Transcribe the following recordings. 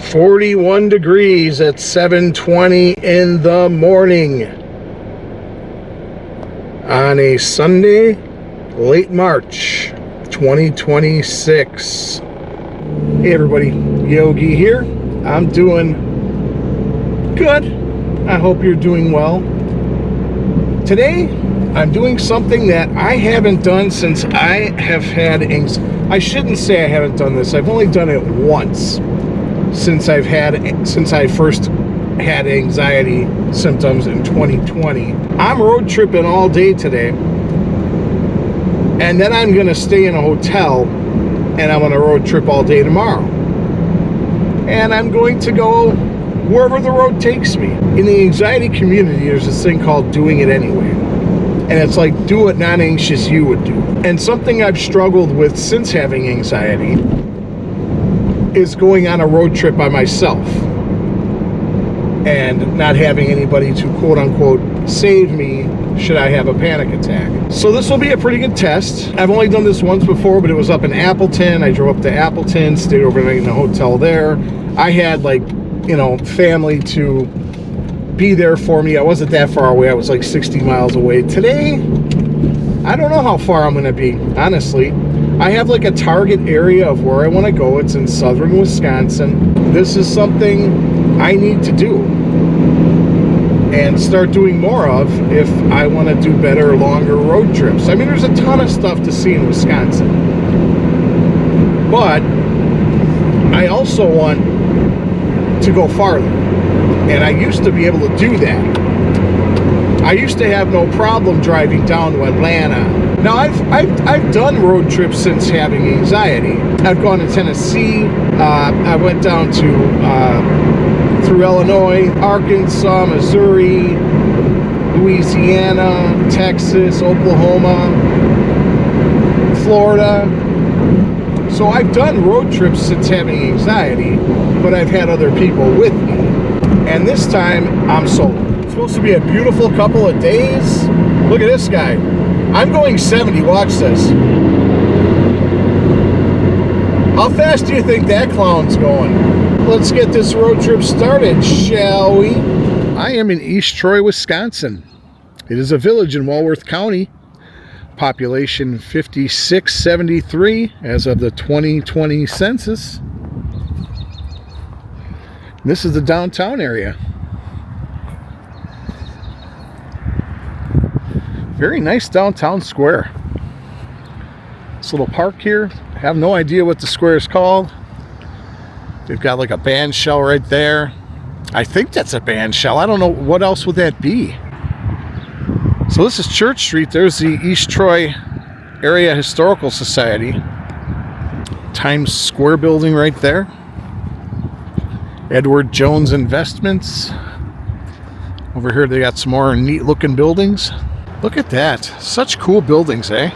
41 degrees at 7:20 in the morning on a Sunday, late March 2026. Hey everybody, Yogi here. I'm doing good. I hope you're doing well. Today, I'm doing something that I haven't done since I have had anxiety. I shouldn't say I haven't done this. I've only done it once since I first had anxiety symptoms in 2020. I'm road tripping all day today, and then I'm going to stay in a hotel, and I'm going to road trip all day tomorrow. And I'm going to go wherever the road takes me. In the anxiety community, there's this thing called doing it anyway. And it's like, do what non-anxious you would do. And something I've struggled with since having anxiety is going on a road trip by myself and not having anybody to quote-unquote save me should I have a panic attack. So this will be a pretty good test. I've only done this once before, but it was up in Appleton. I drove up to Appleton, stayed overnight in a hotel there. I had family to be there for me. I wasn't that far away. I was like 60 miles away. Today, I don't know how far I'm going to be, honestly. I have like a target area of where I want to go. It's in southern Wisconsin. This is something I need to do and start doing more of if I want to do better, longer road trips. I mean, there's a ton of stuff to see in Wisconsin, but I also want to go farther, and I used to be able to do that. I used to have no problem driving down to Atlanta. Now I've done road trips since having anxiety. I've gone to Tennessee. I went down to through Illinois, Arkansas, Missouri, Louisiana, Texas, Oklahoma, Florida. So I've done road trips since having anxiety, but I've had other people with me. And this time I'm solo. It's supposed to be a beautiful couple of days. Look at this guy. I'm going 70. Watch this. How fast do you think that clown's going? Let's get this road trip started, shall we? I am in East Troy, Wisconsin. It is a village in Walworth County. Population 5673 as of the 2020 census. This is the downtown area. Very nice downtown square. This little park here, I have no idea what the square is called. They've got like a band shell right there. I think that's a band shell. I don't know, what else would that be? So this is Church Street. There's the East Troy Area Historical Society. Times Square building right there. Edward Jones Investments. Over here they got some more neat looking buildings. Look at that. Such cool buildings, eh?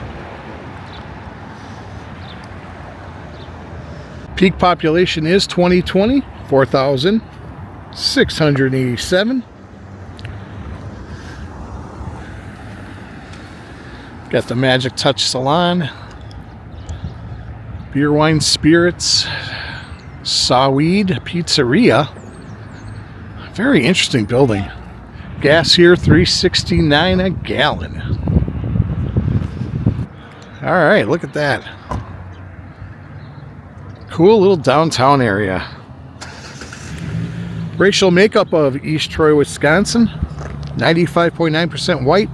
Peak population is 2020, 4,687. Got the Magic Touch Salon. Beer, wine, spirits. Saweed Pizzeria. Very interesting building. Gas here, $3.69 a gallon. All right, look at that. Cool little downtown area. Racial makeup of East Troy, Wisconsin. 95.9% white,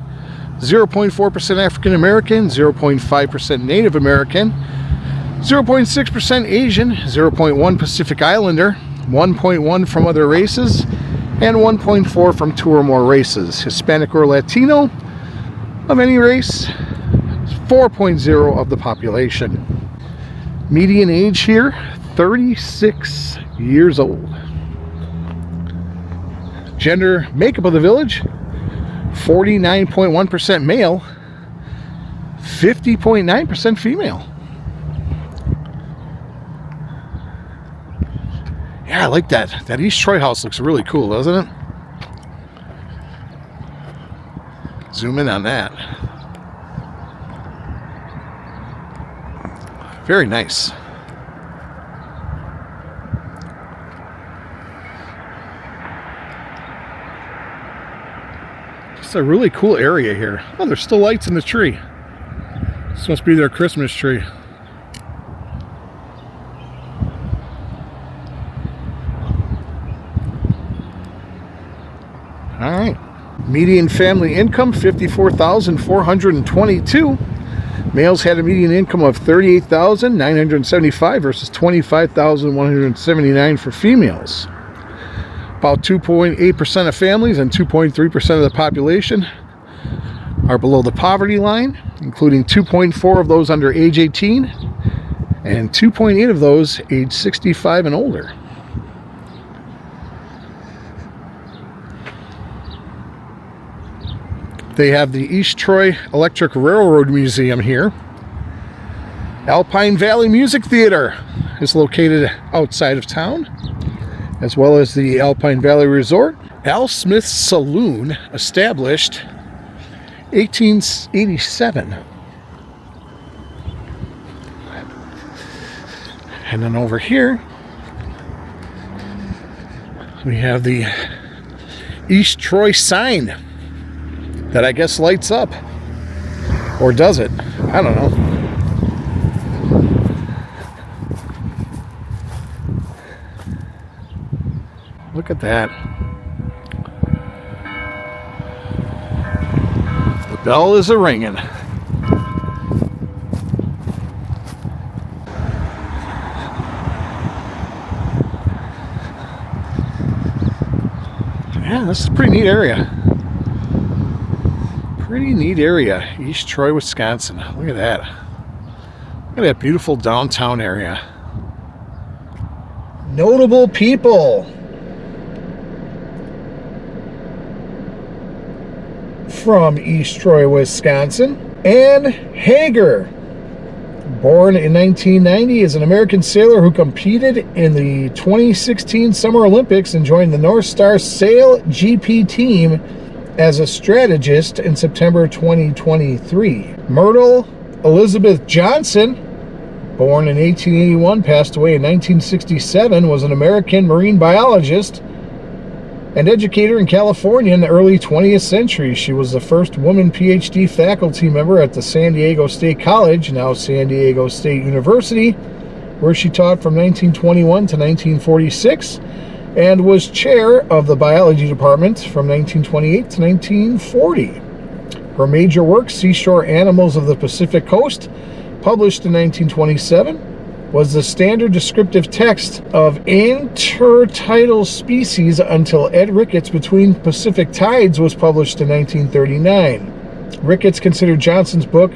0.4% African American, 0.5% Native American, 0.6% Asian, 0.1% Pacific Islander, 1.1% from other races, and 1.4% from 2 or more races. Hispanic or Latino of any race, 4.0% of the population. Median age here, 36 years old. Gender makeup of the village, 49.1% male, 50.9% female. Yeah, I like that. That East Troy house looks really cool, doesn't it? Zoom in on that. Very nice. It's a really cool area here. Oh, there's still lights in the tree. This must be their Christmas tree. All right. Median family income, $54,422. Males had a median income of $38,975 versus $25,179 for females. About 2.8% of families and 2.3% of the population are below the poverty line, including 2.4 of those under age 18 and 2.8 of those age 65 and older. They have the East Troy Electric Railroad Museum here. Alpine Valley Music Theater is located outside of town, as well as the Alpine Valley Resort. Al Smith's Saloon, established 1887. And then over here, we have the East Troy sign that I guess lights up. Or does it? I don't know. Look at that. The bell is a-ringing. Yeah, this is a pretty neat area. Pretty neat area. East Troy, Wisconsin. Look at that. Look at that beautiful downtown area. Notable people. From East Troy, Wisconsin. Ann Hager, born in 1990, is an American sailor who competed in the 2016 Summer Olympics and joined the North Star Sail GP team as a strategist in September 2023. Myrtle Elizabeth Johnson, born in 1881, passed away in 1967, was an American marine biologist and educator in California in the early 20th century. She was the first woman PhD faculty member at the San Diego State College, now San Diego State University, where she taught from 1921 to 1946, and was chair of the biology department from 1928 to 1940. Her major work, Seashore Animals of the Pacific Coast, published in 1927, was the standard descriptive text of intertidal species until Ed Ricketts' Between Pacific Tides was published in 1939. Ricketts considered Johnson's book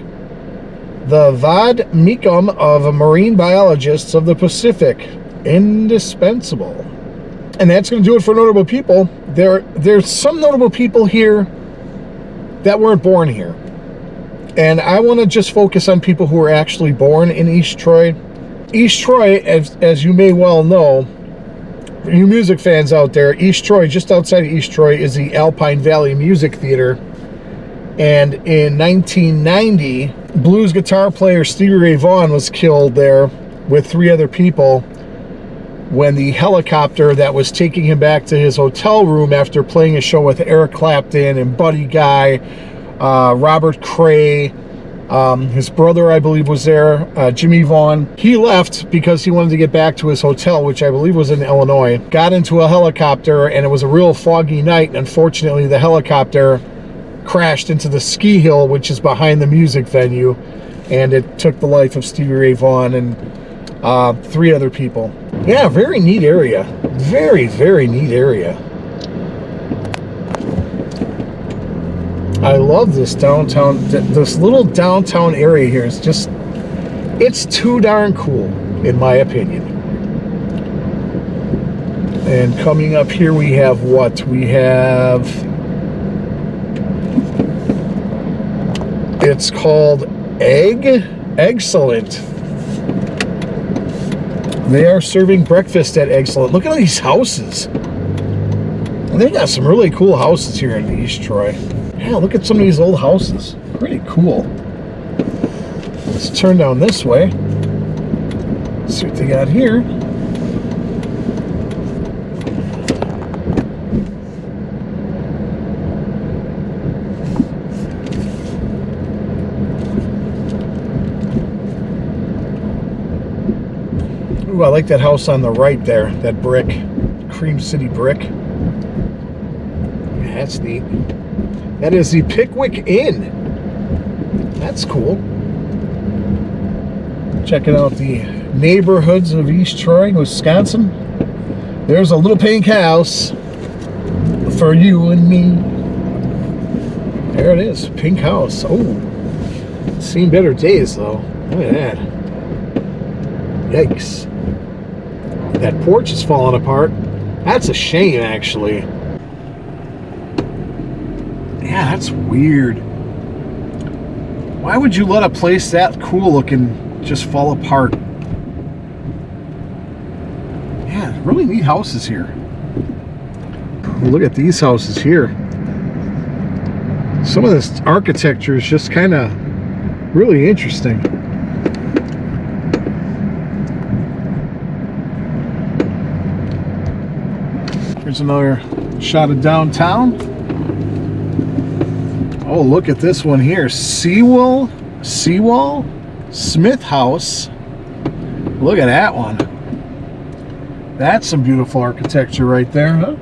the Vad Mecum of Marine Biologists of the Pacific indispensable. And that's going to do it for notable people. There's some notable people here that weren't born here. And I want to just focus on people who were actually born in East Troy. East Troy, as you may well know, you music fans out there, East Troy, just outside of East Troy, is the Alpine Valley Music Theater. And in 1990, blues guitar player Stevie Ray Vaughan was killed there with 3 other people when the helicopter that was taking him back to his hotel room after playing a show with Eric Clapton and Buddy Guy, Robert Cray, his brother, I believe, was there, Jimmy Vaughn. He left because he wanted to get back to his hotel, which I believe was in Illinois. Got into a helicopter, and it was a real foggy night. And unfortunately, the helicopter crashed into the ski hill, which is behind the music venue, and it took the life of Stevie Ray Vaughan and 3 other people. Yeah, very neat area. Very, very neat area. I love this downtown, this little downtown area here. It's just, it's too darn cool, in my opinion. And coming up here, we have what? We have, it's called Excellent. They are serving breakfast at Excellent. Look at these houses. They got some really cool houses here in East Troy. Yeah, look at some of these old houses. Pretty cool. Let's turn down this way. Let's see what they got here. Ooh, I like that house on the right there, that brick, Cream City brick. Yeah, that's neat. That is the Pickwick Inn. That's cool. Checking out the neighborhoods of East Troy, Wisconsin. There's a little pink house for you and me. There it is, pink house. Oh, seen better days though. Look at that. Yikes. That porch is falling apart. That's a shame, actually. Yeah, that's weird. Why would you let a place that cool looking just fall apart? Yeah, really neat houses here. Look at these houses here. Some of this architecture is just kind of really interesting. Here's another shot of downtown. Oh, look at this one here. Seawall Smith House. Look at that one. That's some beautiful architecture right there, huh?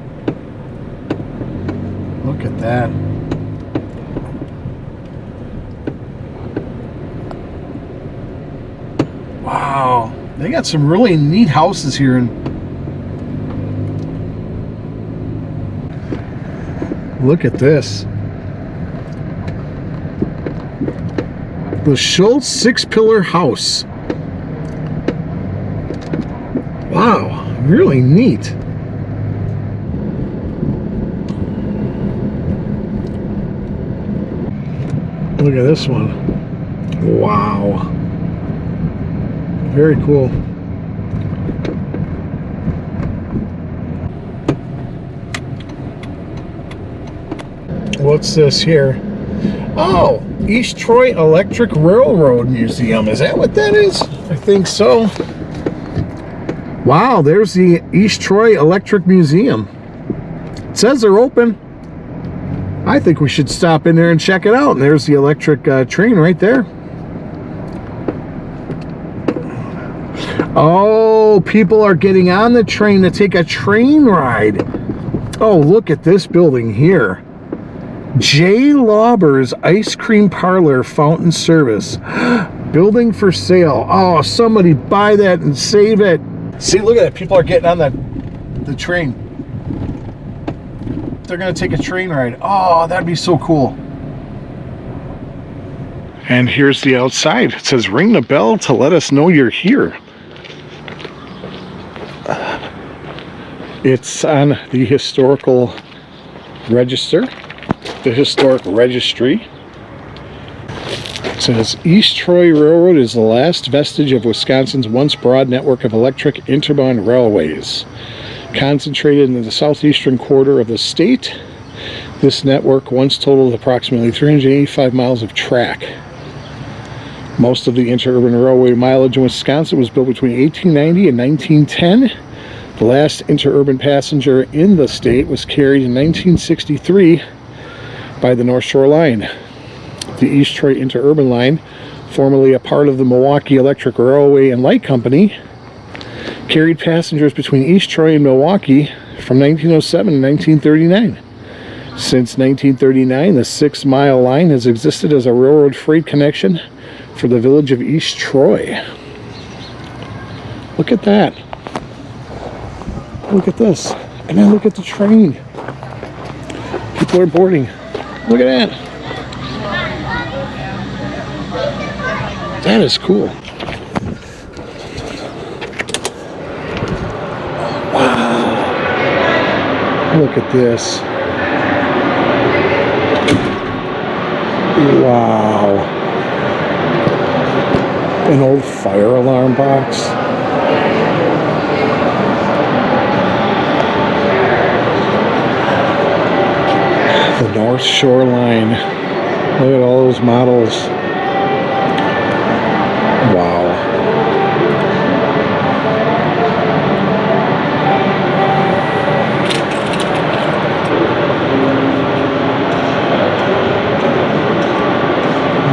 Look at that. Wow. They got some really neat houses here. And look at this. The Schultz 6-pillar house. Wow, really neat. Look at this one. Wow. Very cool. What's this here? Oh, East Troy Electric Railroad Museum. Is that what that is? I think so. Wow, there's the East Troy Electric Museum. It says they're open. I think we should stop in there and check it out. And there's the electric train right there. Oh, people are getting on the train to take a train ride. Oh, look at this building here. J. Lauber's Ice Cream Parlor Fountain Service. Building for sale. Oh, somebody buy that and save it. See, look at it. People are getting on the train. They're going to take a train ride. Oh, that'd be so cool. And here's the outside. It says, ring the bell to let us know you're here. It's on the historical register. The historic registry. It says East Troy Railroad is the last vestige of Wisconsin's once broad network of electric interbound railways. Concentrated in the southeastern quarter of the state, this network once totaled approximately 385 miles of track. Most of the interurban railway mileage in Wisconsin was built between 1890 and 1910. The last interurban passenger in the state was carried in 1963 by the North Shore Line. The East Troy Interurban Line, formerly a part of the Milwaukee Electric Railway and Light Company, carried passengers between East Troy and Milwaukee from 1907 to 1939. Since 1939, the 6-mile line has existed as a railroad freight connection for the village of East Troy. Look at that. Look at this. And then look at the train. People are boarding. Look at that. That is cool. Wow. Look at this. Wow. An old fire alarm box. The North Shore Line. Look at all those models. Wow.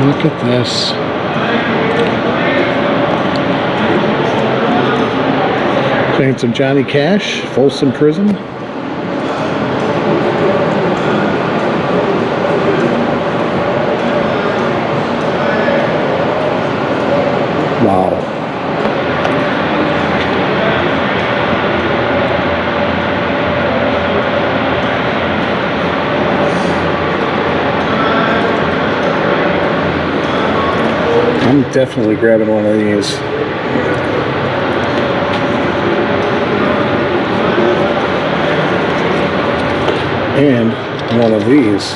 Look at this. Playing some Johnny Cash, Folsom Prison. Wow. I'm definitely grabbing one of these. And one of these.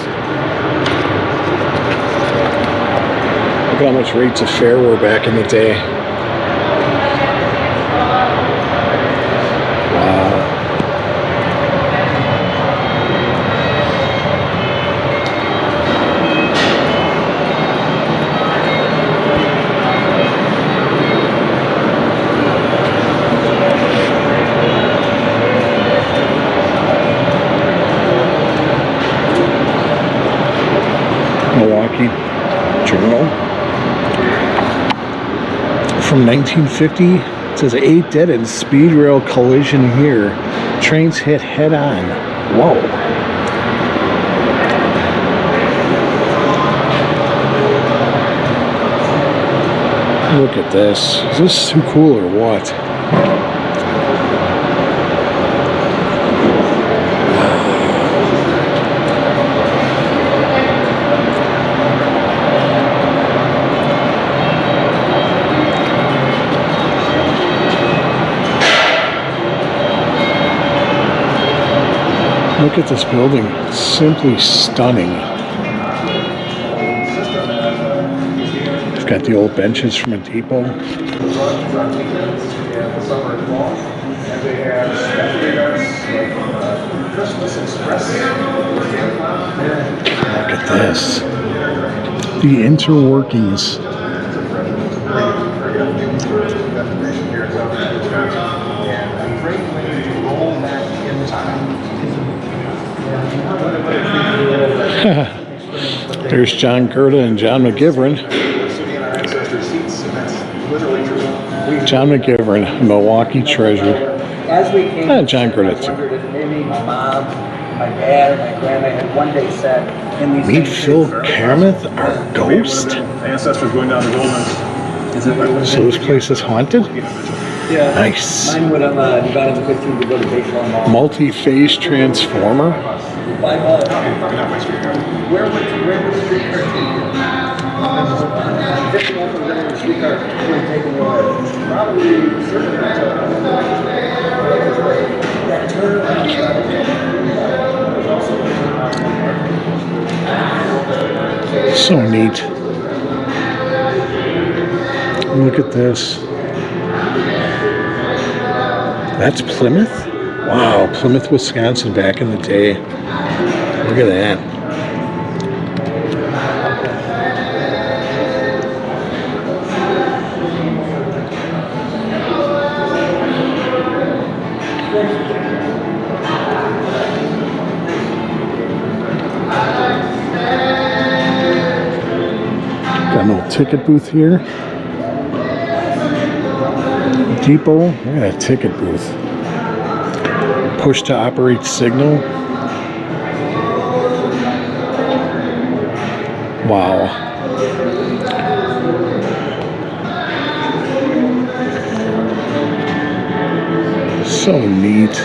Look at how much rates of fare were back in the day. Wow. Milwaukee Journal from 1950. It says 8 dead in speed rail collision here. Trains hit head on. Whoa. Look at this. Is this too cool or what? Look at this building. It's simply stunning. It's got the old benches from a depot. Look at this. The interworkings. There's John Gerda and John McGivern. John McGivern, Milwaukee treasure. John Gerda too. My dad and my grandma had one day said, Meet Phil Kermith, our ghost? Ancestors going down the Goldman. So this place is haunted? yeah, Nice. mine would have divided the 15 to go to baseball mall. Multi-phase transformer. Where would the streetcar take you? 51 from the streetcar would take you probably that turnaround. So neat. Look at this. That's Plymouth? Wow, Plymouth, Wisconsin back in the day. Look at that. Got a little ticket booth here. Depot. Look at that ticket booth. Push to operate signal. Wow. So neat.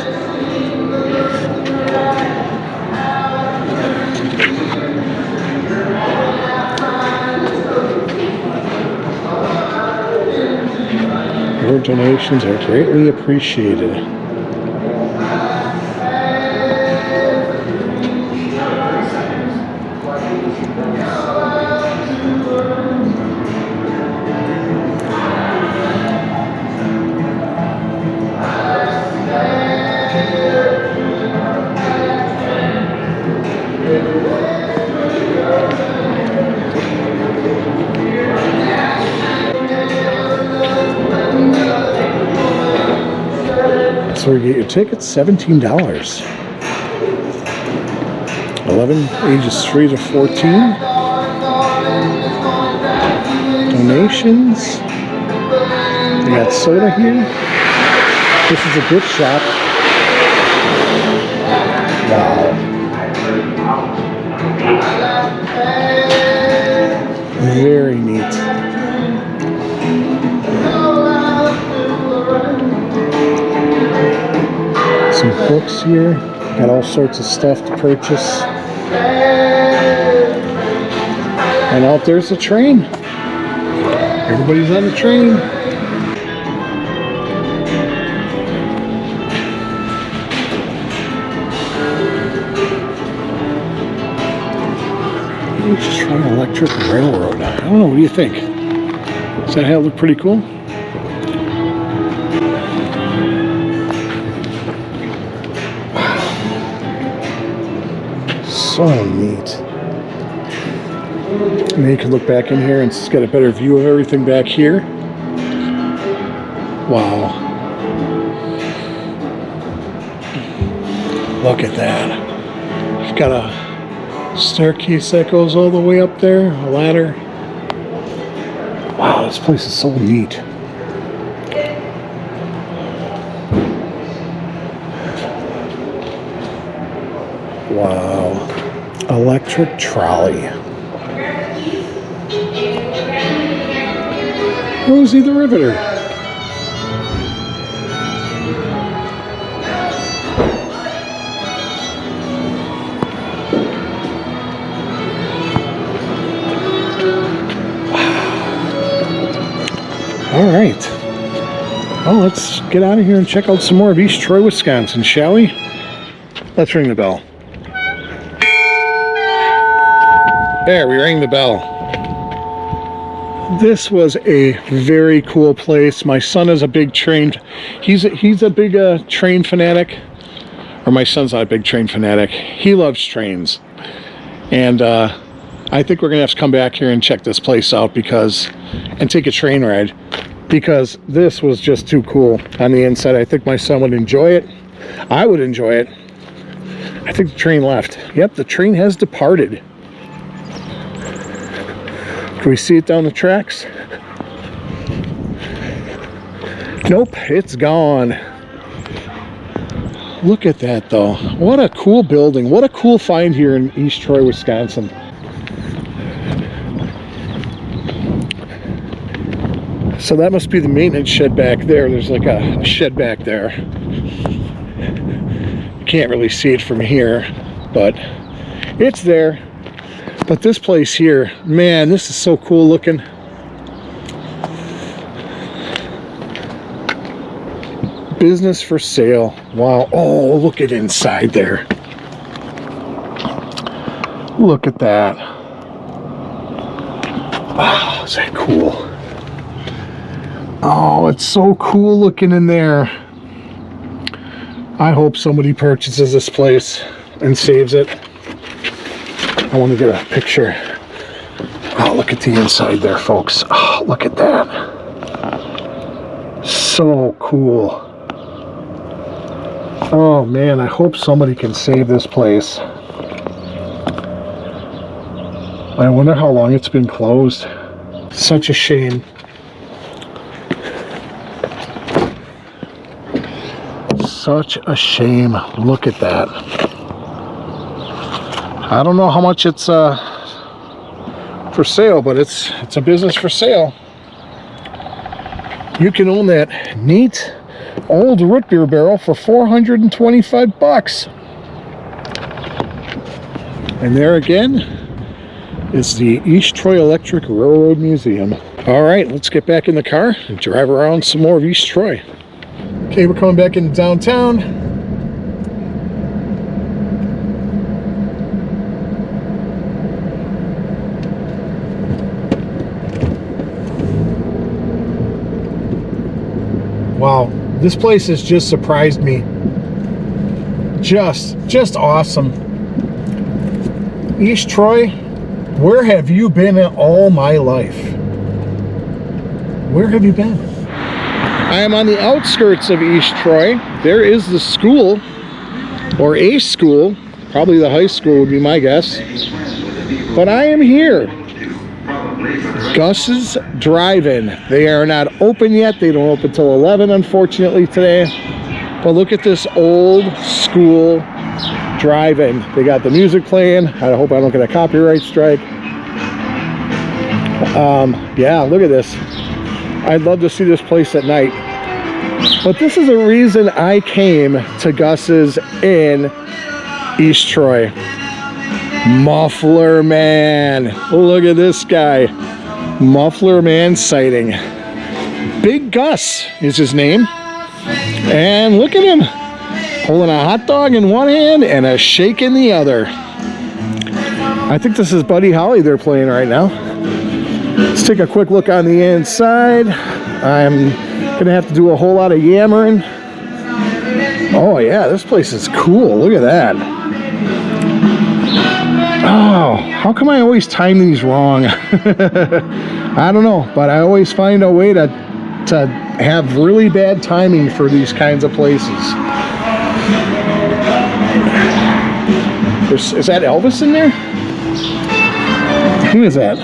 Your donations are greatly appreciated. That's where you get your tickets, $17. 11, ages 3 to 14. Donations. They got soda here. This is a gift shop. Wow. Very neat. Some books here. Got all sorts of stuff to purchase. And out there's the train. Everybody's on the train. Let's just try an electric railroad. I don't know, what do you think? Does that have look pretty cool? So neat. And then you can look back in here and it's got a better view of everything back here. Wow. Look at that. You've got a staircase that goes all the way up there, a ladder. Wow, this place is so neat. Wow. Electric trolley. Rosie the Riveter. All right. Well, let's get out of here and check out some more of East Troy, Wisconsin, shall we? Let's ring the bell. There, we rang the bell. This was a very cool place. My son is a big train. He's a big train fanatic. Or my son's not a big train fanatic. He loves trains. And I think we're gonna have to come back here and check this place out and take a train ride, because this was just too cool on the inside. I think my son would enjoy it. I would enjoy it. I think the train left. Yep, the train has departed. Can we see it down the tracks? Nope, it's gone. Look at that though. What a cool building. What a cool find here in East Troy, Wisconsin. So that must be the maintenance shed back there. There's like a shed back there. You can't really see it from here, but it's there. But this place here, man, this is so cool looking. Business for sale. Wow. Oh, look at inside there. Look at that. Wow, is that cool? Oh, it's so cool looking in there. I hope somebody purchases this place and saves it. I want to get a picture. Oh, look at the inside there, folks. Oh, look at that. So cool. Oh man, I hope somebody can save this place. I wonder how long it's been closed. Such a shame. Such a shame. Look at that. I don't know how much it's for sale, but it's a business for sale. You can own that neat old root beer barrel for $425. And there again is the East Troy Electric Railroad Museum. All right, let's get back in the car and drive around some more of East Troy. Okay, we're coming back into downtown. Wow, this place has just surprised me. Just awesome. East Troy, where have you been all my life? Where have you been? I am on the outskirts of East Troy. There is the school, or a school, probably the high school would be my guess. But I am here. Gus's Drive-In. They are not open yet. They don't open till 11, unfortunately, today. But look at this old school drive-in. They got the music playing. I hope I don't get a copyright strike. Yeah, look at this. I'd love to see this place at night. But this is the reason I came to Gus's in East Troy. Muffler Man. Look at this guy. Muffler Man sighting. Big Gus is his name. And look at him. Holding a hot dog in one hand and a shake in the other. I think this is Buddy Holly they're playing right now. Let's take a quick look on the inside. I'm gonna have to do a whole lot of yammering. Oh yeah, this place is cool. Look at that. Oh, how come I always time these wrong? I don't know, but I always find a way to have really bad timing for these kinds of places. Is that Elvis in there? Who is that?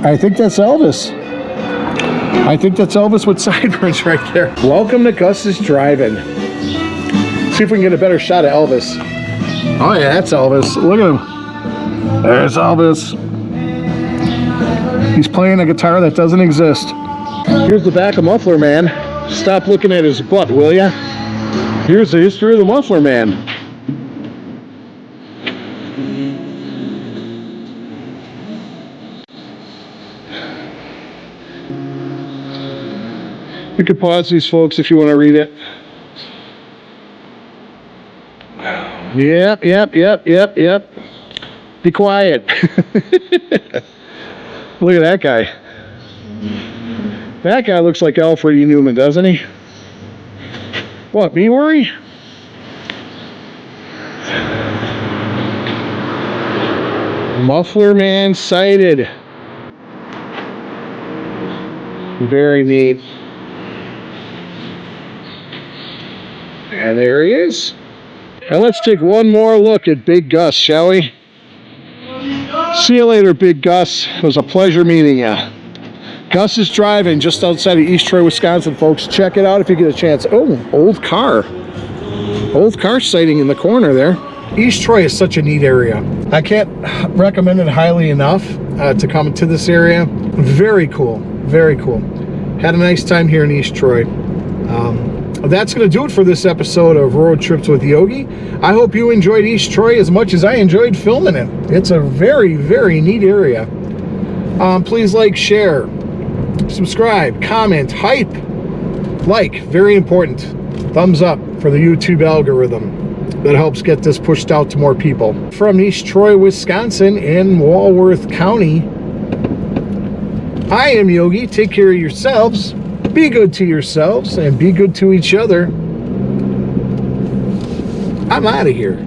I think that's Elvis. I think that's Elvis with sideburns right there. Welcome to Gus's Drive-In. See if we can get a better shot of Elvis. Oh yeah, that's Elvis. Look at him. There's Elvis. He's playing a guitar that doesn't exist. Here's the back of Muffler Man. Stop looking at his butt, will ya? Here's the history of the Muffler Man. You can pause these, folks, if you want to read it. Yep. Be quiet. Look at that guy. That guy looks like Alfred E. Newman, doesn't he? What, me worry? Muffler Man sighted. Very neat. And there he is. And let's take one more look at Big Gus, shall we? See you later, Big Gus. It was a pleasure meeting you. Gus's Drive-In just outside of East Troy, Wisconsin, folks. Check it out if you get a chance. Oh, old car. Old car sighting in the corner there. East Troy is such a neat area. I can't recommend it highly enough to come to this area. Very cool. Very cool. Had a nice time here in East Troy. That's going to do it for this episode of Road Trips with Yogi. I hope you enjoyed East Troy as much as I enjoyed filming it. It's a very, very neat area. Please like, share, subscribe, comment, hype, like, very important. Thumbs up for the YouTube algorithm that helps get this pushed out to more people. From East Troy, Wisconsin in Walworth County, I am Yogi. Take care of yourselves. Be good to yourselves and be good to each other. I'm out of here.